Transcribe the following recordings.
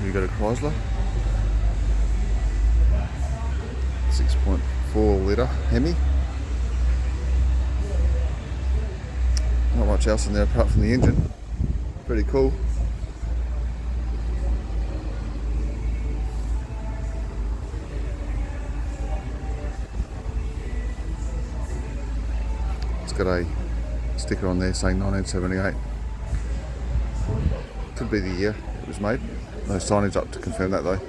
you go to Chrysler. 6.4 litre HEMI. Not much else in there apart from the engine. Pretty cool. It's got a sticker on there saying 1978. Could be the year it was made. No signage up to confirm that though.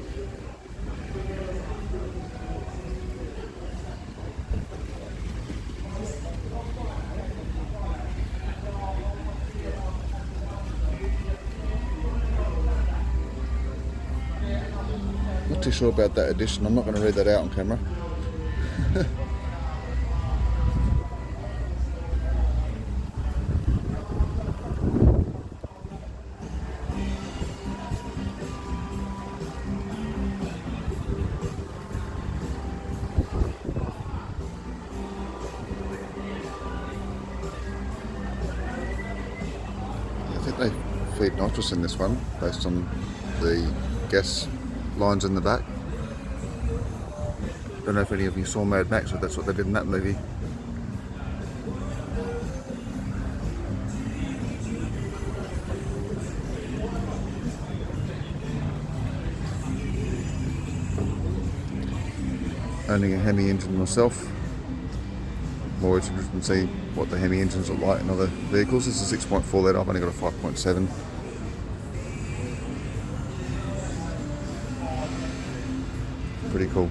Not too sure about that edition. I'm not going to read that out on camera. I think they feed nitrous in this one based on the gas lines in the back. Don't know if any of you saw Mad Max, but that's what they did in that movie. Owning a HEMI engine myself, I'm always interested in seeing what the HEMI engines look like in other vehicles. This is a 6.4 litre, I've only got a 5.7. Pretty cool.